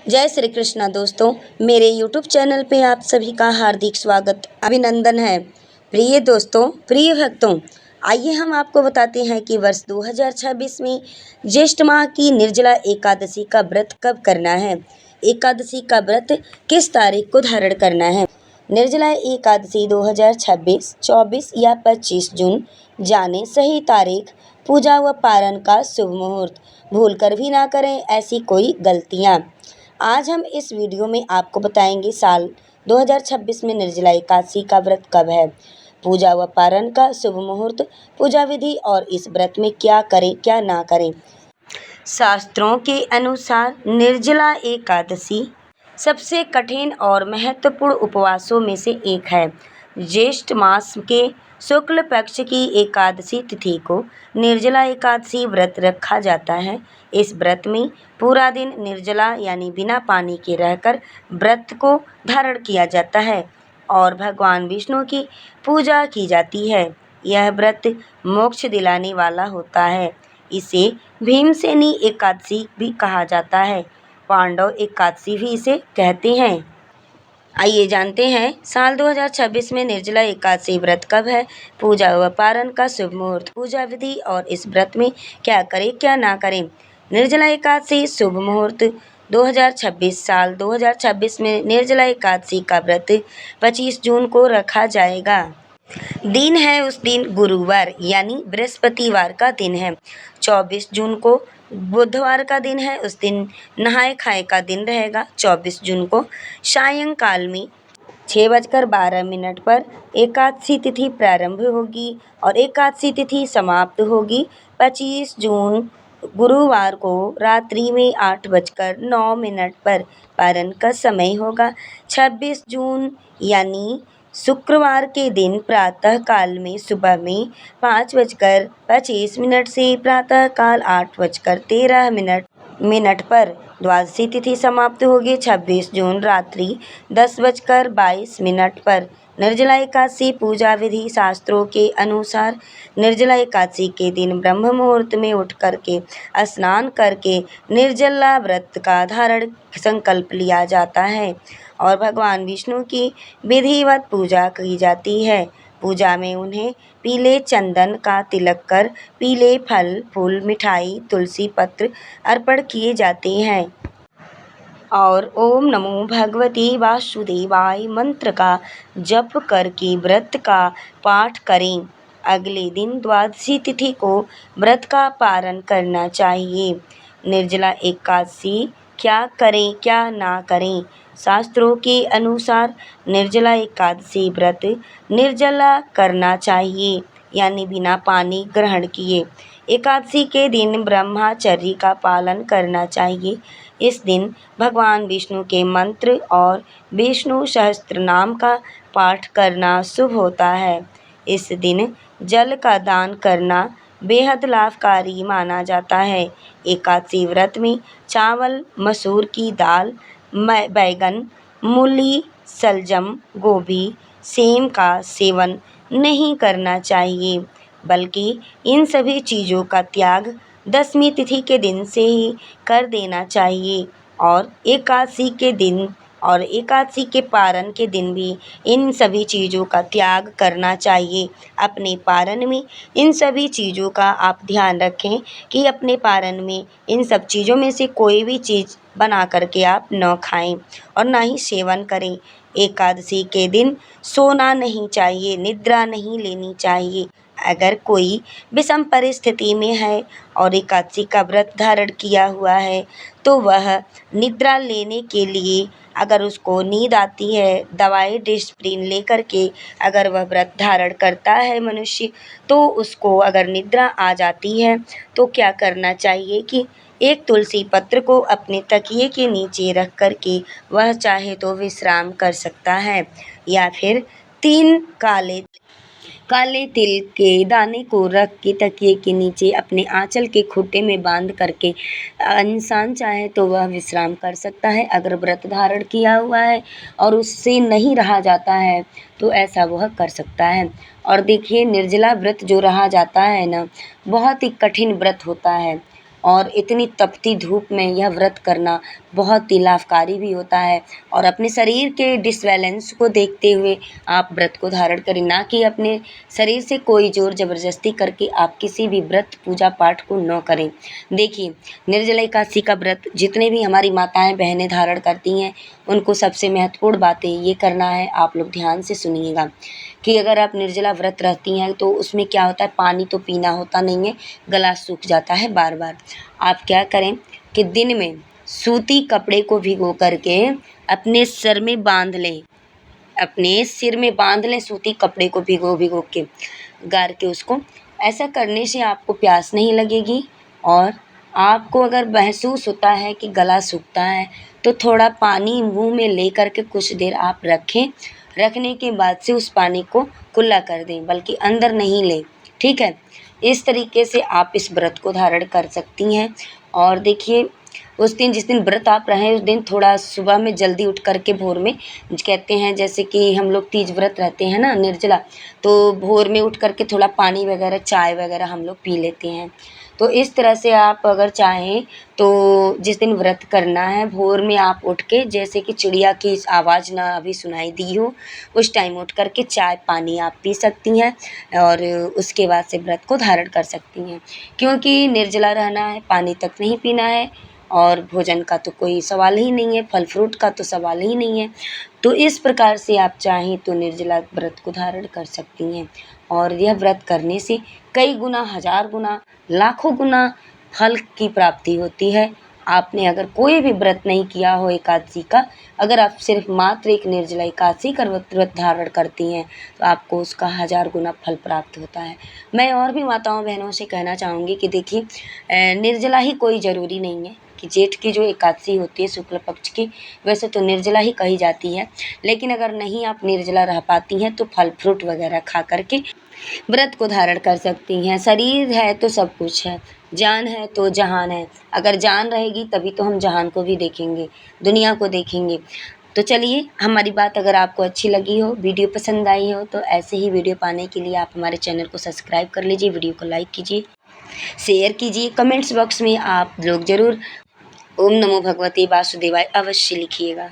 जय श्री कृष्णा दोस्तों, मेरे YouTube चैनल पे आप सभी का हार्दिक स्वागत अभिनंदन है। प्रिय दोस्तों, प्रिय भक्तों, आइए हम आपको बताते हैं कि वर्ष 2026 में ज्येष्ठ माह की निर्जला एकादशी का व्रत कब करना है। एकादशी का व्रत किस तारीख को धारण करना है। निर्जला एकादशी 2026, 24 या 25 जून जाने सही तारीख, पूजा व पारण का शुभ मुहूर्त। भूलकर भी ना करें ऐसी कोई गलतियाँ। आज हम इस वीडियो में आपको बताएंगे साल 2026 में निर्जला एकादशी का व्रत कब है, पूजा व पारण का शुभ मुहूर्त, पूजा विधि और इस व्रत में क्या करें क्या ना करें। शास्त्रों के अनुसार निर्जला एकादशी सबसे कठिन और महत्वपूर्ण उपवासों में से एक है। ज्येष्ठ मास के शुक्ल पक्ष की एकादशी तिथि को निर्जला एकादशी व्रत रखा जाता है। इस व्रत में पूरा दिन निर्जला यानी बिना पानी के रहकर व्रत को धारण किया जाता है और भगवान विष्णु की पूजा की जाती है। यह व्रत मोक्ष दिलाने वाला होता है। इसे भीमसेनी एकादशी भी कहा जाता है। पांडव एकादशी भी इसे कहते हैं। आइए जानते हैं साल 2026 में निर्जला एकादशी व्रत कब है, पूजा व पारण का शुभ मुहूर्त, पूजा विधि और इस व्रत में क्या करें क्या ना करें। निर्जला एकादशी शुभ मुहूर्त 2026 साल 2026 में निर्जला एकादशी का व्रत 25 जून को रखा जाएगा। दिन है उस दिन गुरुवार यानी बृहस्पतिवार का दिन है। 24 जून को बुधवार का दिन है। उस दिन नहाए खाए का दिन रहेगा। 24 जून को सायंकाल में 6:12 पर एकादशी तिथि प्रारंभ होगी और एकादशी तिथि समाप्त होगी। 25 जून गुरुवार को रात्रि में 8:09 पर पारण का समय होगा। 26 जून यानी शुक्रवार के दिन प्रातः काल में सुबह में 5:25 से प्रातः काल 8:13 पर द्वादशी तिथि समाप्त होगी। 26 जून रात्रि 10:22 पर निर्जला एकादशी पूजा विधि। शास्त्रों के अनुसार निर्जला एकादशी के दिन ब्रह्म मुहूर्त में उठ करके स्नान करके निर्जला व्रत का धारण संकल्प लिया जाता है और भगवान विष्णु की विधिवत पूजा की जाती है। पूजा में उन्हें पीले चंदन का तिलक कर पीले फल फूल मिठाई तुलसी पत्र अर्पण किए जाते हैं और ओम नमो भगवते वासुदेवाय मंत्र का जप करके व्रत का पाठ करें। अगले दिन द्वादशी तिथि को व्रत का पारण करना चाहिए। निर्जला एकादशी क्या करें क्या ना करें। शास्त्रों के अनुसार निर्जला एकादशी व्रत निर्जला करना चाहिए यानी बिना पानी ग्रहण किए। एकादशी के दिन ब्रह्मचर्य का पालन करना चाहिए। इस दिन भगवान विष्णु के मंत्र और विष्णु सहस्त्र नाम का पाठ करना शुभ होता है। इस दिन जल का दान करना बेहद लाभकारी माना जाता है। एकादशी व्रत में चावल, मसूर की दाल, बैगन, मूली, शलजम, गोभी, सेम का सेवन नहीं करना चाहिए, बल्कि इन सभी चीज़ों का त्याग दशमी तिथि के दिन से ही कर देना चाहिए और एकादशी के दिन और एकादशी के पारण के दिन भी इन सभी चीज़ों का त्याग करना चाहिए। अपने पारण में इन सभी चीज़ों का आप ध्यान रखें कि अपने पारण में इन सब चीज़ों में से कोई भी चीज़ बना करके आप न खाएं और ना ही सेवन करें। एकादशी के दिन सोना नहीं चाहिए, निद्रा नहीं लेनी चाहिए। अगर कोई विषम परिस्थिति में है और एकादशी का व्रत धारण किया हुआ है तो वह निद्रा लेने के लिए अगर उसको नींद आती है, दवाई डिस्प्रिन लेकर के अगर वह व्रत धारण करता है मनुष्य, तो उसको अगर निद्रा आ जाती है तो क्या करना चाहिए कि एक तुलसी पत्र को अपने तकिए के नीचे रख कर के वह चाहे तो विश्राम कर सकता है या फिर 3 काले तिल के दाने को रख के तकिए के नीचे अपने आंचल के खूंटे में बांध करके इंसान चाहे तो वह विश्राम कर सकता है। अगर व्रत धारण किया हुआ है और उससे नहीं रहा जाता है तो ऐसा वह कर सकता है। और देखिए निर्जला व्रत जो रहा जाता है ना, बहुत ही कठिन व्रत होता है और इतनी तपती धूप में यह व्रत करना बहुत ही लाभकारी भी होता है। और अपने शरीर के डिसबैलेंस को देखते हुए आप व्रत को धारण करें, ना कि अपने शरीर से कोई ज़ोर ज़बरदस्ती करके आप किसी भी व्रत पूजा पाठ को न करें। देखिए, निर्जला एकादशी का व्रत जितने भी हमारी माताएं बहनें धारण करती हैं, उनको सबसे महत्वपूर्ण बातें ये करना है, आप लोग ध्यान से सुनिएगा कि अगर आप निर्जला व्रत रहती हैं तो उसमें क्या होता है, पानी तो पीना होता नहीं है, गला सूख जाता है बार बार। आप क्या करें कि दिन में सूती कपड़े को भिगो करके अपने सिर में बांध लें, अपने सिर में बांध लें सूती कपड़े को भिगो भिगो के गार के उसको। ऐसा करने से आपको प्यास नहीं लगेगी और आपको अगर महसूस होता है कि गला सूखता है तो थोड़ा पानी मुंह में ले करके कुछ देर आप रखें। रखने के बाद से उस पानी को कुल्ला कर दें, बल्कि अंदर नहीं लें, ठीक है। इस तरीके से आप इस व्रत को धारण कर सकती हैं। और देखिए, उस दिन जिस दिन व्रत आप रहें उस दिन थोड़ा सुबह में जल्दी उठ कर के भोर में, कहते हैं जैसे कि हम लोग तीज व्रत रहते हैं ना निर्जला, तो भोर में उठ कर के थोड़ा पानी वगैरह चाय वगैरह हम लोग पी लेते हैं। तो इस तरह से आप अगर चाहें तो जिस दिन व्रत करना है भोर में आप उठ के, जैसे कि चिड़िया की आवाज़ ना अभी सुनाई दी हो, उस टाइम उठ कर के चाय पानी आप पी सकती हैं और उसके बाद से व्रत को धारण कर सकती हैं। क्योंकि निर्जला रहना है, पानी तक नहीं पीना है और भोजन का तो कोई सवाल ही नहीं है, फल फ्रूट का तो सवाल ही नहीं है। तो इस प्रकार से आप चाहें तो निर्जला व्रत को धारण कर सकती हैं और यह व्रत करने से कई गुना, हज़ार गुना, लाखों गुना फल की प्राप्ति होती है। आपने अगर कोई भी व्रत नहीं किया हो एकादशी का, अगर आप सिर्फ मात्र एक निर्जला एकादशी का व्रत धारण करती हैं तो आपको उसका 1000 गुना फल प्राप्त होता है। मैं और भी माताओं बहनों से कहना चाहूँगी कि देखिए, निर्जला ही कोई ज़रूरी नहीं है कि जेठ की जो एकादशी होती है शुक्ल पक्ष की, वैसे तो निर्जला ही कही जाती है। लेकिन अगर नहीं आप निर्जला रह पाती हैं तो फल फ्रूट वगैरह खा करके व्रत को धारण कर सकती हैं। शरीर है तो सब कुछ है, जान है तो जहान है। अगर जान रहेगी तभी तो हम जहान को भी देखेंगे, दुनिया को देखेंगे। तो चलिए, हमारी बात अगर आपको अच्छी लगी हो, वीडियो पसंद आई हो, तो ऐसे ही वीडियो पाने के लिए आप हमारे चैनल को सब्सक्राइब कर लीजिए, वीडियो को लाइक कीजिए, शेयर कीजिए, कमेंट्स बॉक्स में आप लोग ज़रूर ओम नमो भगवते वासुदेवाय अवश्य लिखिएगा।